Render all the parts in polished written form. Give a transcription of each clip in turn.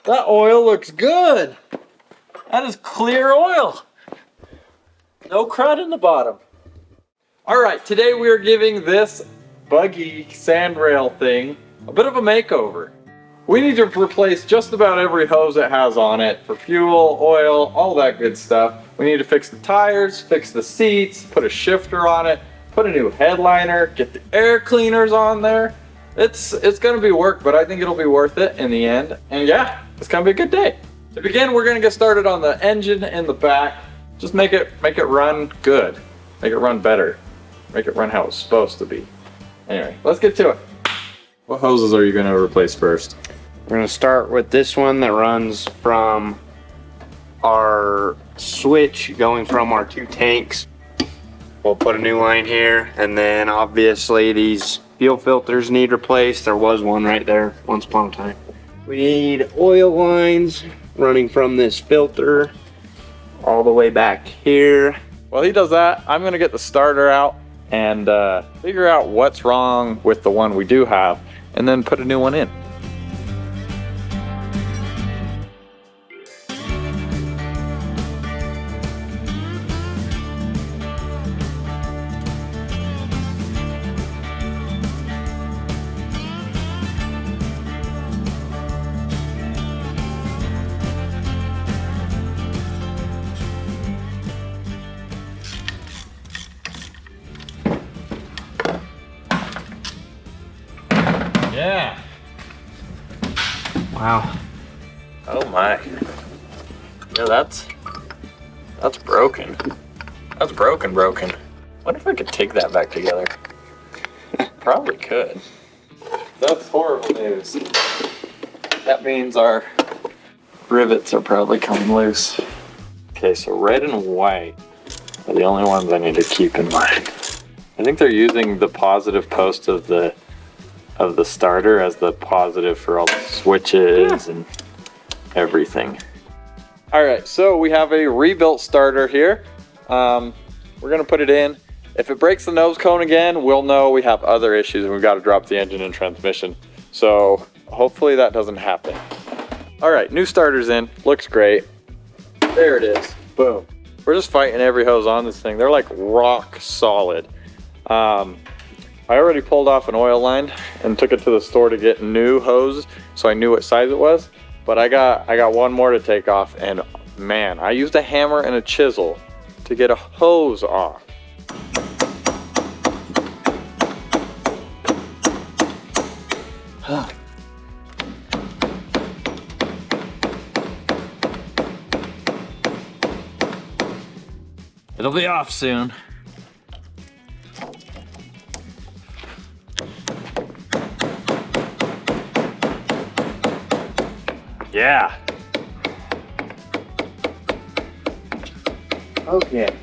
That oil looks good. That is clear oil. No crud in the bottom. All right, today we are giving this buggy sandrail thing a bit of a makeover. We need to replace just about every hose it has on it for fuel, oil, all that good stuff. We need to fix the tires, fix the seats, put a shifter on it, put a new headliner, get the air cleaners on there. It's gonna be work, but I think it'll be worth it in the end. And yeah, it's gonna be a good day. To begin, we're gonna get started on the engine in the back. Just make it run good. Make it run better. Make it run how it's supposed to be. Anyway, let's get to it. What hoses are you gonna replace first? We're gonna start with this one that runs from our switch going from our two tanks. We'll put a new line here, and then obviously these fuel filters need replaced. There was one right there once upon a time. We need oil lines running from this filter all the way back here. While he does that, I'm gonna get the starter out and figure out what's wrong with the one we do have, and then put a new one in. Yeah. Wow. Oh my. Yeah, that's broken. That's broken. Wonder if I could take that back together. Probably could. That's horrible news. That means our rivets are probably coming loose. Okay, so red and white are the only ones I need to keep in mind. I think they're using the positive post of the starter as the positive for all the switches and everything. All right, so we have a rebuilt starter here. We're gonna put it in. If it breaks the nose cone again, we'll know we have other issues and we've got to drop the engine and transmission. So hopefully that doesn't happen. All right, new starter's in, looks great. There it is, boom. We're just fighting every hose on this thing. They're like rock solid. I already pulled off an oil line and took it to the store to get new hose, so I knew what size it was. But I got one more to take off, and man, I used a hammer and a chisel to get a hose off. It'll be off soon. Yeah. Okay.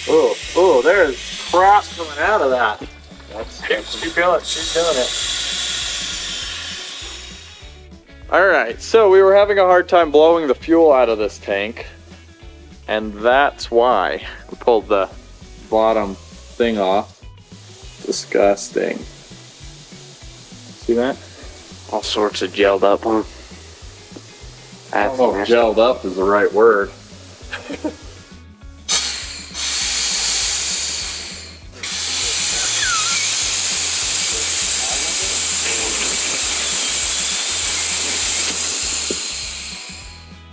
Oh, there's crap coming out of that. Keep doing it. All right, so we were having a hard time blowing the fuel out of this tank, and that's why we pulled the bottom thing off. Disgusting. See that? All sorts of gelled up on. I don't know if gelled up is the right word.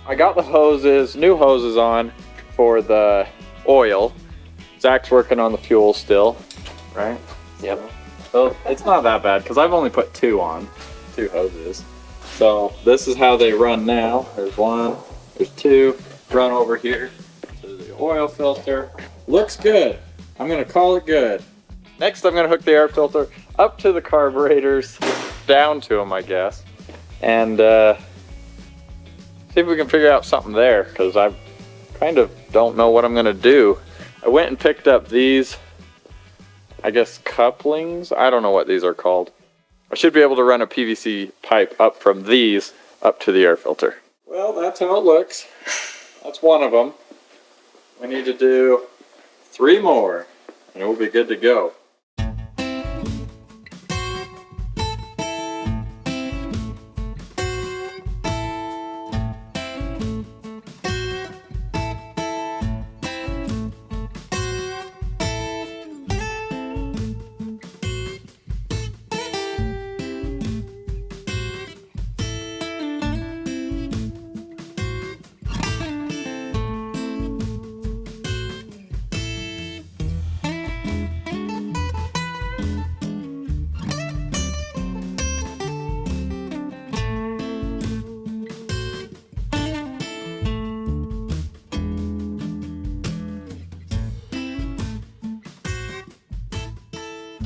I got the hoses, new hoses on for the oil. Zach's working on the fuel still, right? Yep. So it's not that bad because I've only put two hoses. So this is how they run now. There's one, there's two. Run over here to the oil filter. Looks good. I'm gonna call it good. Next, I'm gonna hook the air filter up to the carburetors, down to them, I guess, and see if we can figure out something there, because I kind of don't know what I'm gonna do. I went and picked up these, I guess, couplings. I don't know what these are called. I should be able to run a PVC pipe up from these up to the air filter. Well, that's how it looks. That's one of them. We need to do 3 more, and we'll be good to go.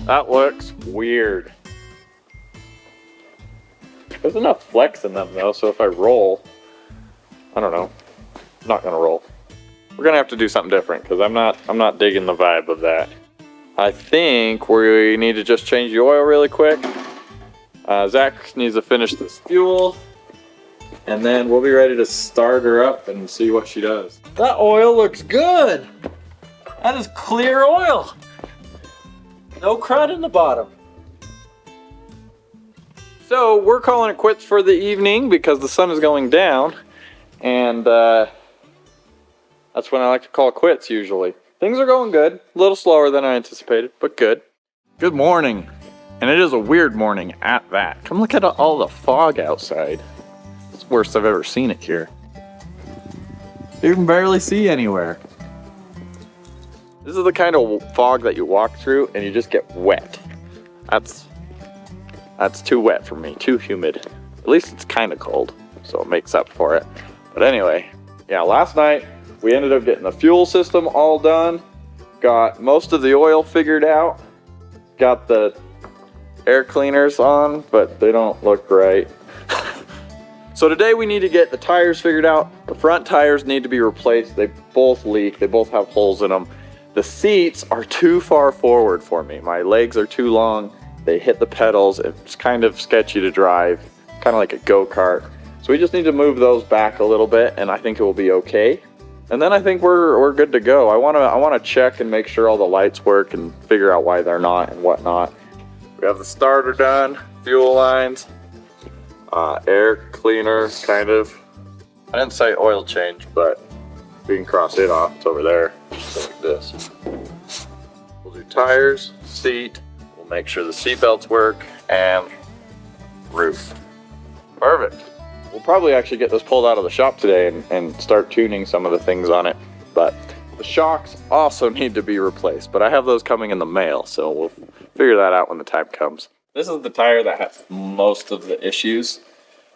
That looks weird. There's enough flex in them though, so if I roll, I don't know. I'm not gonna roll. We're gonna have to do something different because I'm not digging the vibe of that. I think we need to just change the oil really quick. Zach needs to finish this fuel, and then we'll be ready to start her up and see what she does. That oil looks good. That is clear oil. No crud in the bottom. So we're calling it quits for the evening because the sun is going down, and that's when I like to call quits usually. Things are going good, a little slower than I anticipated, but good. Good morning, and it is a weird morning at that. Come look at all the fog outside. It's the worst I've ever seen it here. You can barely see anywhere. This is the kind of fog that you walk through and you just get wet. That's too wet for me, too humid. At least it's kind of cold, so it makes up for it. But anyway, yeah, last night we ended up getting the fuel system all done, got most of the oil figured out, got the air cleaners on, but they don't look right. So today we need to get the tires figured out. The front tires need to be replaced. They both leak, they both have holes in them. The seats are too far forward for me. My legs are too long. They hit the pedals. It's kind of sketchy to drive, kind of like a go-kart. So we just need to move those back a little bit, and I think it will be okay. And then I think we're good to go. I wanna check and make sure all the lights work and figure out why they're not and whatnot. We have the starter done, fuel lines, air cleaner, kind of. I didn't say oil change, but we can cross it off. It's over there, just like this. We'll do tires, seat. We'll make sure the seat belts work, and roof. Perfect. We'll probably actually get this pulled out of the shop today and start tuning some of the things on it. But the shocks also need to be replaced, but I have those coming in the mail, so we'll figure that out when the time comes. This is the tire that has most of the issues.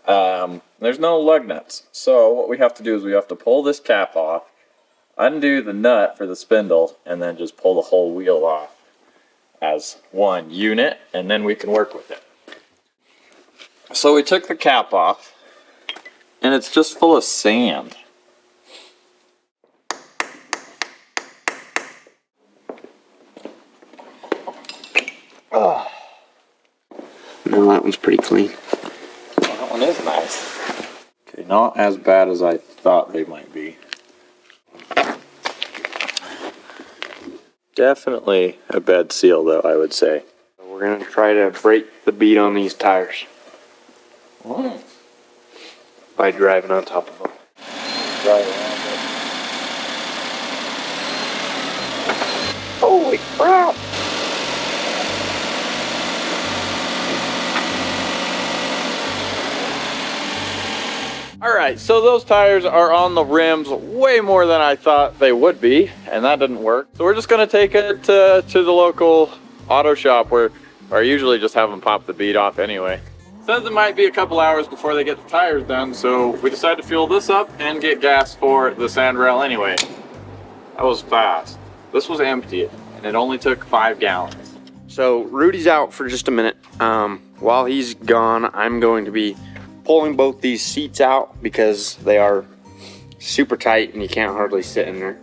There's no lug nuts. So what we have to do is we have to pull this cap off, undo the nut for the spindle, and then just pull the whole wheel off as one unit, and then we can work with it. So we took the cap off, and it's just full of sand. Oh. No, that one's pretty clean. Well, that one is nice. Okay, not as bad as I thought they might be. Definitely a bad seal though, I would say. We're gonna try to break the bead on these tires. Oh. By driving on top of them. Drive around it. Holy crap! Alright, so those tires are on the rims way more than I thought they would be, and that didn't work. So we're just going to take it to the local auto shop where I usually just have them pop the bead off anyway. Says it might be a couple hours before they get the tires done, so we decided to fuel this up and get gas for the sandrail anyway. That was fast. This was empty, and it only took 5 gallons. So Rudy's out for just a minute. While he's gone, I'm going to be pulling both these seats out because they are super tight and you can't hardly sit in there.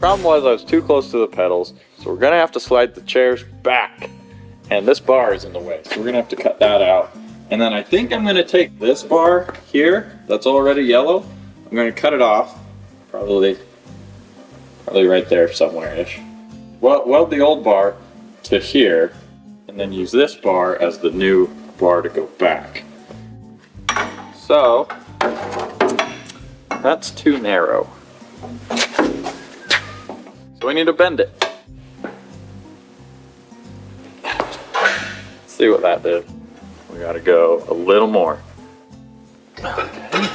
Problem was I was too close to the pedals, so we're gonna have to slide the chairs back, and this bar is in the way, so we're gonna have to cut that out. And then I think I'm gonna take this bar here that's already yellow, I'm gonna cut it off, probably right there somewhere-ish. Weld the old bar to here, and then use this bar as the new bar to go back. So, that's too narrow. So we need to bend it. Let's see what that did. We gotta go a little more. Okay.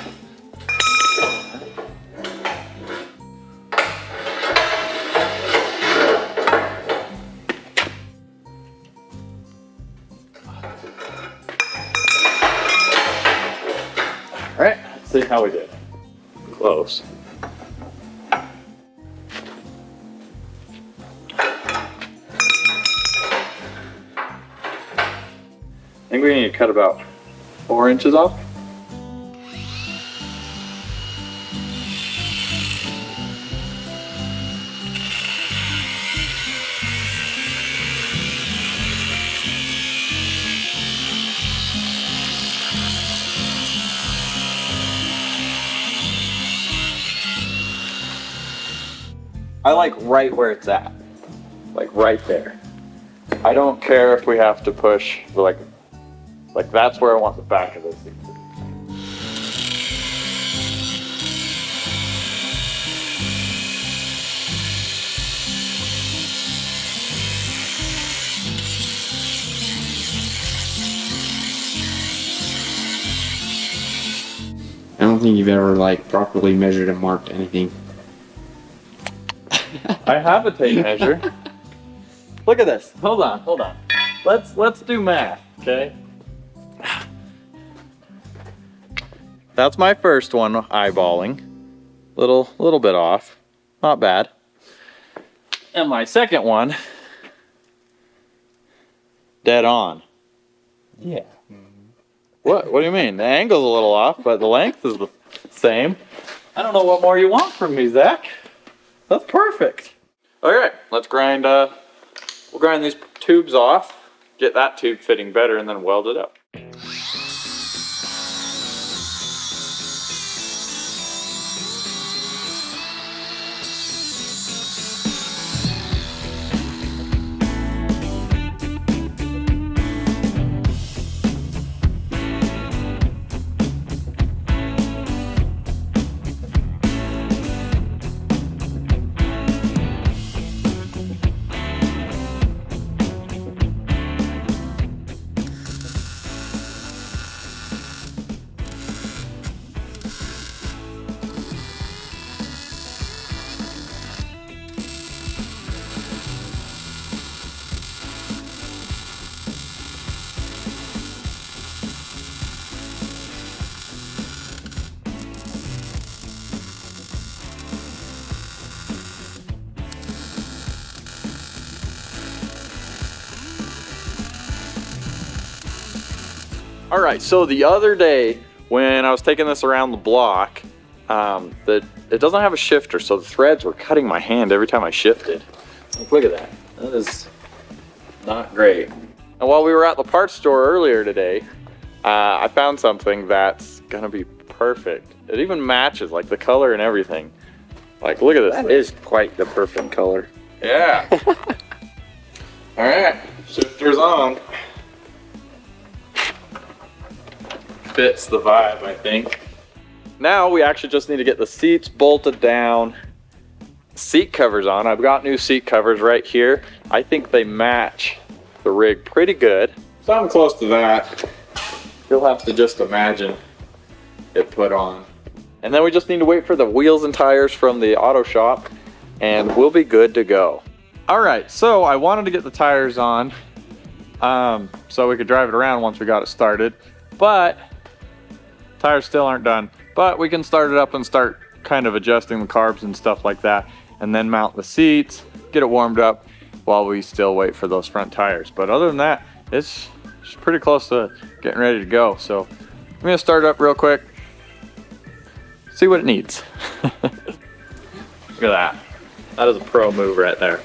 see how we did. Close. I think we need to cut about 4 inches off. I like right where it's at. Like right there. I don't care if we have to push, like that's where I want the back of this thing to be. I don't think you've ever like properly measured and marked anything. I have a tape measure. Look at this. Hold on. Let's do math, okay? That's my first one, eyeballing. Little bit off. Not bad. And my second one, dead on. Yeah. What do you mean? The angle's a little off, but the length is the same. I don't know what more you want from me, Zach. That's perfect. Alright, let's grind, we'll grind these tubes off, get that tube fitting better, and then weld it up. All right, so the other day when I was taking this around the block, it doesn't have a shifter, so the threads were cutting my hand every time I shifted. Like, look at that. That is not great. And while we were at the parts store earlier today, I found something that's gonna be perfect. It even matches, like the color and everything. Like, look at this. That is quite the perfect color. Yeah. All right, shifter's on. Fits the vibe, I think. Now we actually just need to get the seats bolted down, seat covers on. I've got new seat covers right here. I think they match the rig pretty good. So I'm close to that. You'll have to just imagine it put on. And then we just need to wait for the wheels and tires from the auto shop and we'll be good to go. All right, so I wanted to get the tires on so we could drive it around once we got it started, but tires still aren't done. But we can start it up and start kind of adjusting the carbs and stuff like that, and then mount the seats, get it warmed up while we still wait for those front tires. But other than that, it's pretty close to getting ready to go. So I'm gonna start it up real quick, see what it needs. Look at that. That is a pro move right there.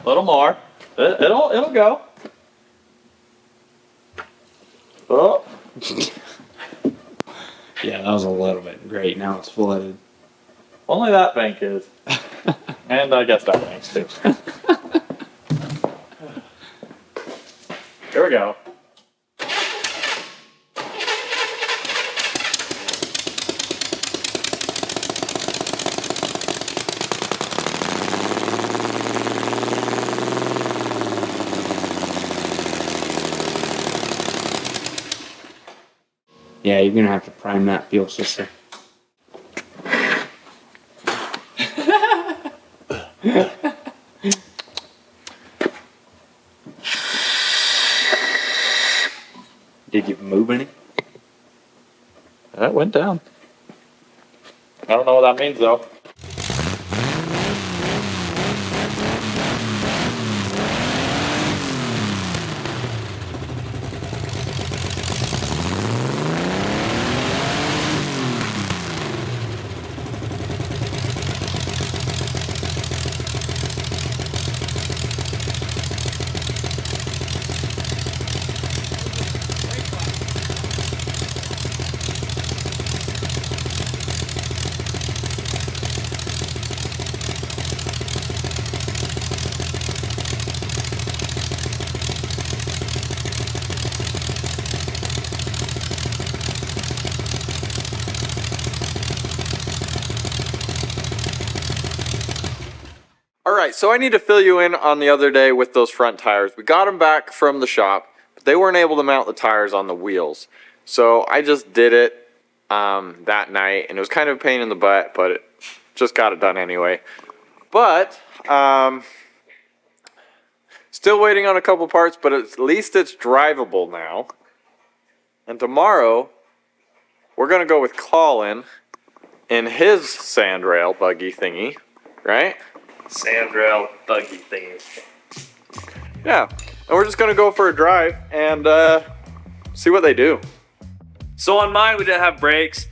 A little more. It'll go. Oh. Yeah, that was a little bit great. Now it's flooded. Only that bank is. And I guess that bank's too. Here we go. Yeah, you're gonna have to prime that fuel system. Did you move any? That went down. I don't know what that means though. Alright, so I need to fill you in on the other day with those front tires. We got them back from the shop, but they weren't able to mount the tires on the wheels. So I just did it that night, and it was kind of a pain in the butt, but it just got it done anyway. But, still waiting on a couple parts, but at least it's drivable now. And tomorrow, we're going to go with Colin in his sandrail buggy thingy, right? Sandrail buggy thingy. Yeah, and we're just gonna go for a drive and see what they do. So on mine, we didn't have brakes.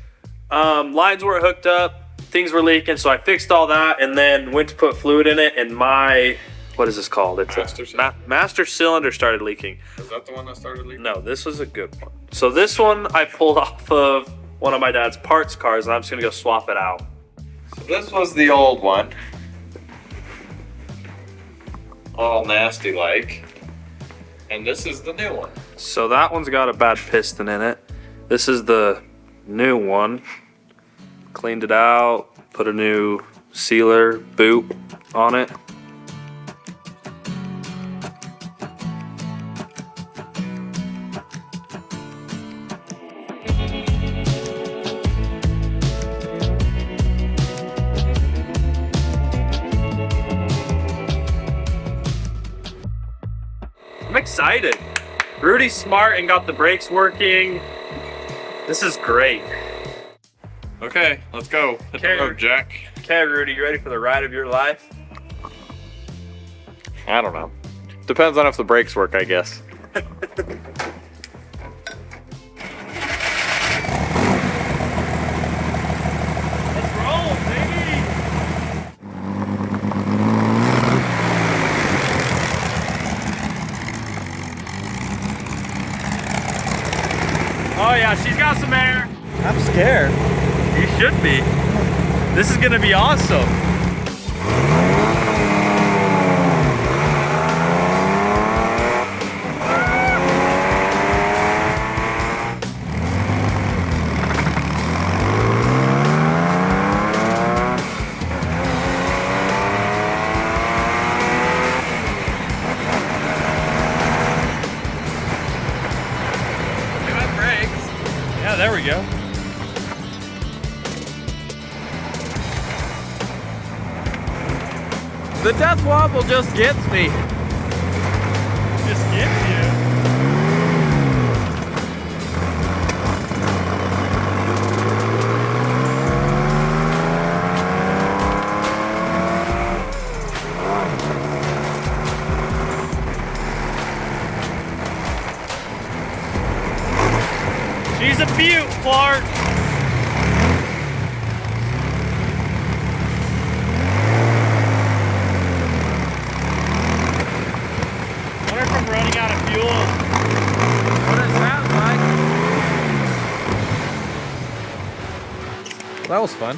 Lines weren't hooked up. Things were leaking, so I fixed all that and then went to put fluid in it. And my, what is this called? It's master cylinder started leaking. Is that the one that started leaking? No, this was a good one. So this one I pulled off of one of my dad's parts cars, and I'm just gonna go swap it out. So this was the old one. All nasty like. And this is the new one. So that one's got a bad piston in it. This is the new one. Cleaned it out, put a new sealer boot on it. I'm excited. Rudy's smart and got the brakes working. This is great. Okay, let's go. Hit the road, Jack. Okay, Rudy, you ready for the ride of your life? I don't know. Depends on if the brakes work, I guess. Let's roll, baby! Oh yeah, she's got some air. I'm scared. You should be. This is gonna be awesome. Yeah, there we go. The death wobble just gets me. Just gets you. She's a beaut, Clark. Wonder if I'm running out of fuel. What does that like? That was fun.